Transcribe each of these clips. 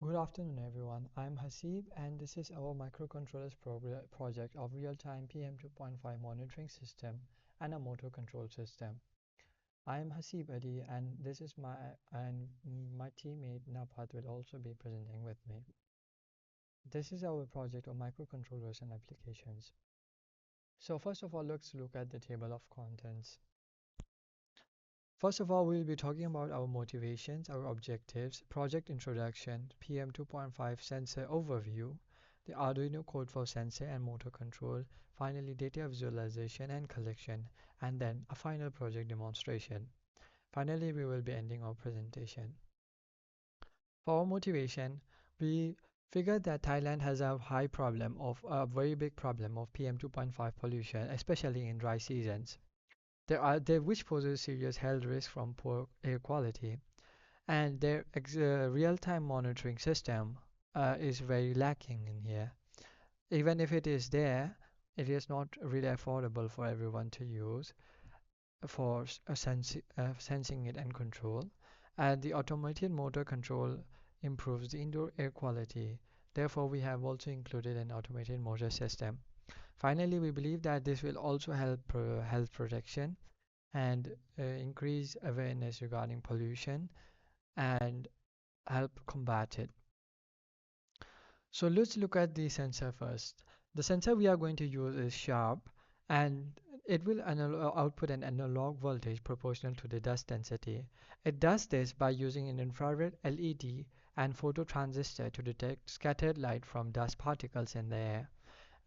Good afternoon, everyone. I'm Haseeb, and this is our microcontrollers project of real-time PM2.5 monitoring system and a motor control system. I am Haseeb Ali, and this is my teammate Napat will also be presenting with me. This is our project of microcontrollers and applications. So first of all, let's look at the table of contents. First of all, we'll be talking about our motivations, our objectives, project introduction, PM2.5 sensor overview, the Arduino code for sensor and motor control, finally data visualization and collection, and then a final project demonstration. Finally, we will be ending our presentation. For our motivation, we figured that Thailand has a very big problem of PM2.5 pollution, especially in dry seasons. Which poses serious health risk from poor air quality, and their real-time monitoring system is very lacking in here. Even if it is there, it is not really affordable for everyone to use for sensing it and control. And the automated motor control improves the indoor air quality. Therefore, we have also included an automated motor system. Finally, we believe that this will also help health protection and increase awareness regarding pollution and help combat it. So let's look at the sensor first. The sensor we are going to use is sharp, and it will output an analog voltage proportional to the dust density. It does this by using an infrared LED and phototransistor to detect scattered light from dust particles in the air.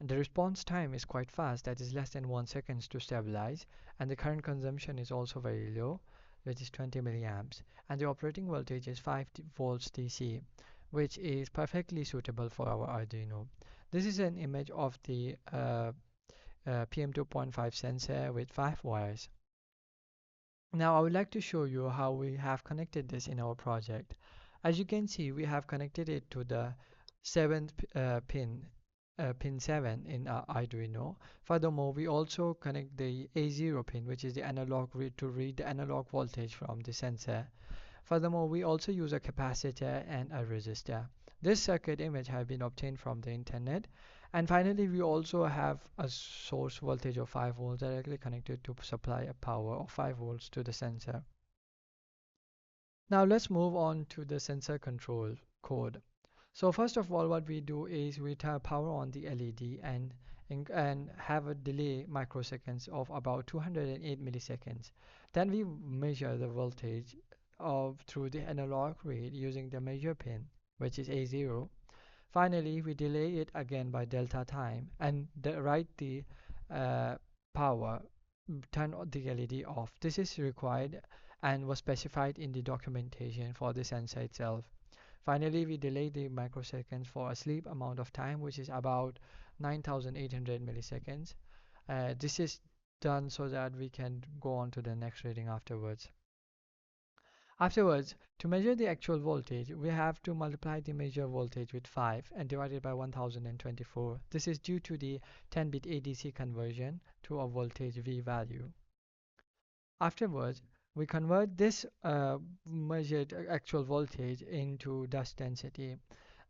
And the response time is quite fast, that is less than 1 second to stabilize, and the current consumption is also very low, which is 20 milliamps, and the operating voltage is 5 volts DC, which is perfectly suitable for our Arduino. This is an image of the PM2.5 sensor with 5 wires. Now I would like to show you how we have connected this in our project. As you can see, we have connected it to the 7th pin 7 in our Arduino. Furthermore, we also connect the A0 pin, which is the analog read to read the analog voltage from the sensor. Furthermore, we also use a capacitor and a resistor. This circuit image has been obtained from the internet. And finally, we also have a source voltage of 5 volts directly connected to supply a power of 5 volts to the sensor. Now let's move on to the sensor control code. So first of all, what we do is we turn power on the LED and have a delay microseconds of about 208 milliseconds. Then we measure the voltage through the analog read using the measure pin, which is A0. Finally, we delay it again by delta time and write the uh, power, turn the LED off. This is required and was specified in the documentation for the sensor itself. Finally, we delay the microseconds for a sleep amount of time, which is about 9800 milliseconds. This is done so that we can go on to the next reading afterwards. Afterwards, to measure the actual voltage, we have to multiply the measure voltage with 5 and divide it by 1024. This is due to the 10-bit ADC conversion to a voltage V value. Afterwards, we convert this measured actual voltage into dust density.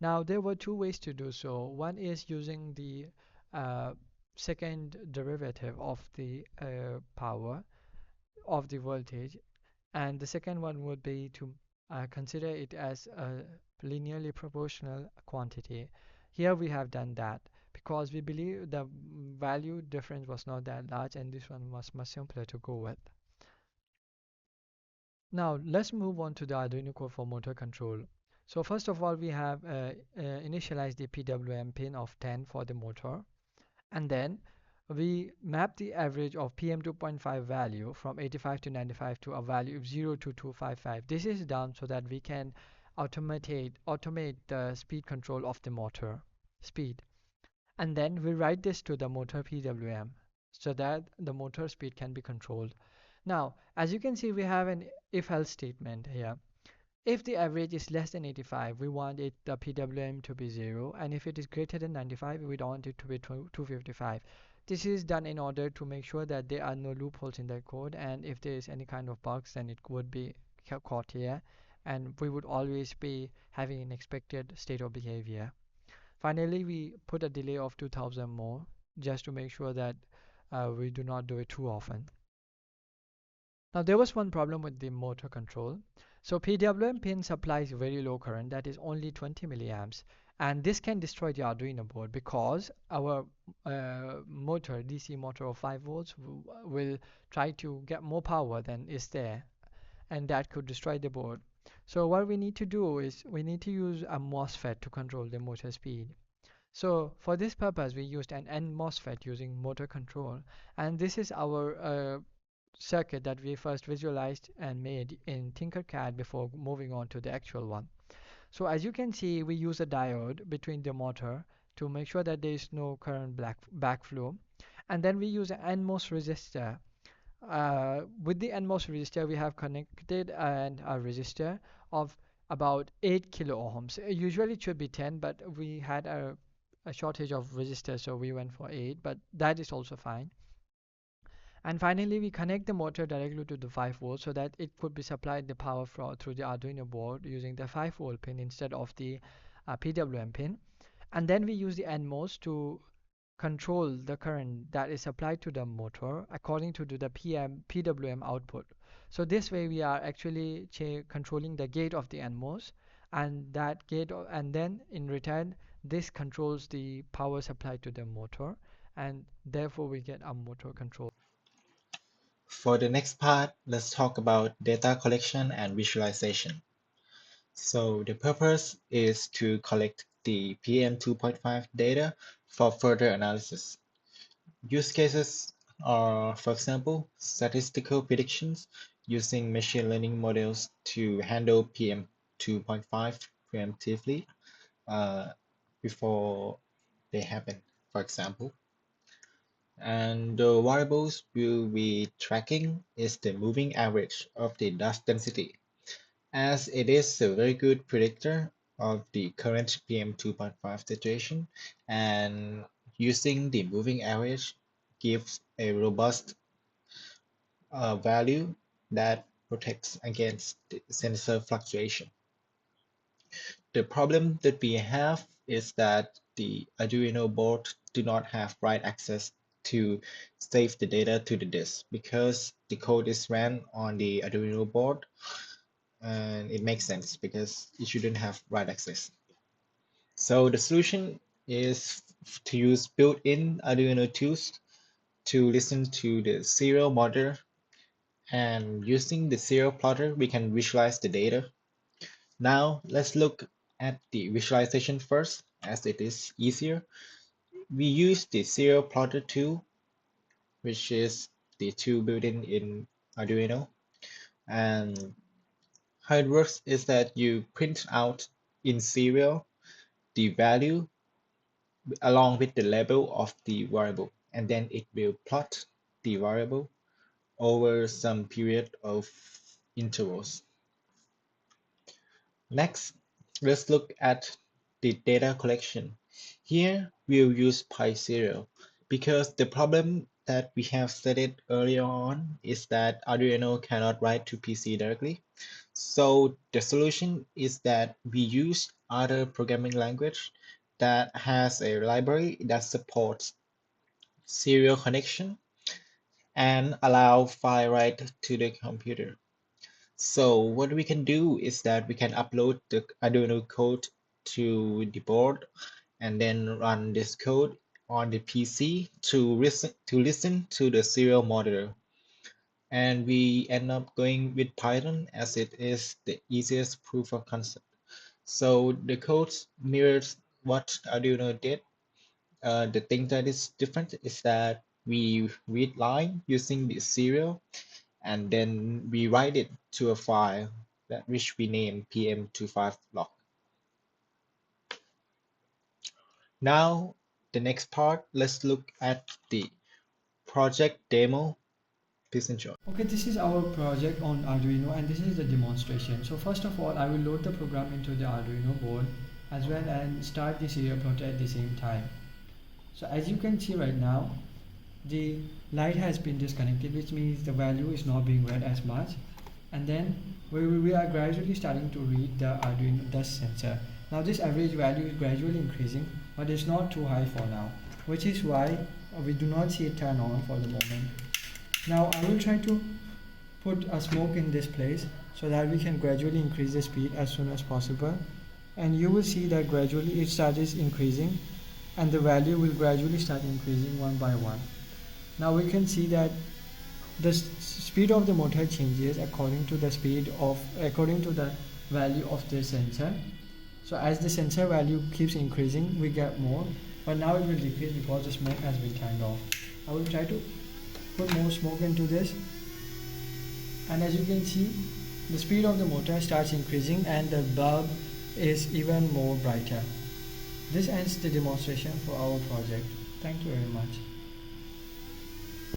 Now, there were two ways to do so. One is using the uh, second derivative of the power of the voltage, and the second one would be to consider it as a linearly proportional quantity. Here we have done that because we believe the value difference was not that large, and this one was much simpler to go with. Now let's move on to the Arduino code for motor control. So first of all, we have initialized the PWM pin of 10 for the motor, and then we map the average of PM2.5 value from 85 to 95 to a value of 0 to 255. This is done so that we can automate the speed control of the motor speed. And then we write this to the motor PWM so that the motor speed can be controlled. Now, as you can see, we have an if-else statement here. If the average is less than 85, we want the PWM to be 0, and if it is greater than 95, we want it to be 255. This is done in order to make sure that there are no loopholes in the code, and if there is any kind of bugs, then it would be caught here, and we would always be having an expected state of behavior. Finally, we put a delay of 2000 more just to make sure that we do not do it too often. Now there was one problem with the motor control. So PWM pin supplies very low current, that is only 20 milliamps, and this can destroy the Arduino board because our motor, DC motor of 5 volts, will try to get more power than is there, and that could destroy the board. So what we need to do is we need to use a MOSFET to control the motor speed. So for this purpose, we used an N MOSFET using motor control, and this is our circuit that we first visualized and made in Tinkercad before moving on to the actual one. So as you can see, we use a diode between the motor to make sure that there is no current backflow, and then we use an NMOS resistor. With the NMOS resistor, we have connected a resistor of about 8 kilo ohms. Usually it should be 10, but we had a shortage of resistors, so we went for 8, but that is also fine. And finally, we connect the motor directly to the 5 volts so that it could be supplied the power through the Arduino board using the 5-volt pin instead of the PWM pin. And then we use the NMOS to control the current that is supplied to the motor according to the PWM output. So this way we are actually controlling the gate of the NMOS, and that gate, and then in return this controls the power supply to the motor, and therefore we get a motor control. For the next part, let's talk about data collection and visualization. So the purpose is to collect the PM2.5 data for further analysis. Use cases are, for example, statistical predictions using machine learning models to handle PM2.5 preemptively before they happen, for example. And the variables we'll be tracking is the moving average of the dust density, as it is a very good predictor of the current PM2.5 situation, and using the moving average gives a robust value that protects against the sensor fluctuation. The problem that we have is that the Arduino board do not have write access to save the data to the disk because the code is ran on the Arduino board, and it makes sense because it shouldn't have write access. So the solution is to use built-in Arduino tools to listen to the serial monitor, and using the serial plotter we can visualize the data. Now let's look at the visualization first, as it is easier. We use the serial plotter tool, which is the tool built in Arduino. And how it works is that you print out in serial the value along with the label of the variable, and then it will plot the variable over some period of intervals. Next, let's look at the data collection. Here we'll use PySerial because the problem that we have stated earlier on is that Arduino cannot write to PC directly. So the solution is that we use other programming language that has a library that supports serial connection and allow file write to the computer. So what we can do is that we can upload the Arduino code to the board and then run this code on the PC to listen to the serial monitor. And we end up going with Python as it is the easiest proof of concept. So the code mirrors what Arduino did. The thing that is different is that we read line using the serial, and then we write it to a file that which we name PM25 log. Now, the next part, let's look at the project demo. Please enjoy. Okay, this is our project on Arduino, and this is the demonstration. So first of all, I will load the program into the Arduino board as well and start the serial plotter at the same time. So as you can see right now, the light has been disconnected, which means the value is not being read as much. and then we are gradually starting to read the Arduino dust sensor. Now this average value is gradually increasing, but it's not too high for now, which is why we do not see it turn on for the moment. Now I will try to put a smoke in this place so that we can gradually increase the speed as soon as possible, and you will see that gradually it starts increasing and the value will gradually start increasing one by one. Now we can see that the speed of the motor changes according to the value of the sensor. So as the sensor value keeps increasing, we get more, but now it will decrease because the smoke has been turned off. I will try to put more smoke into this, and as you can see, the speed of the motor starts increasing and the bulb is even more brighter. This ends the demonstration for our project. Thank you very much.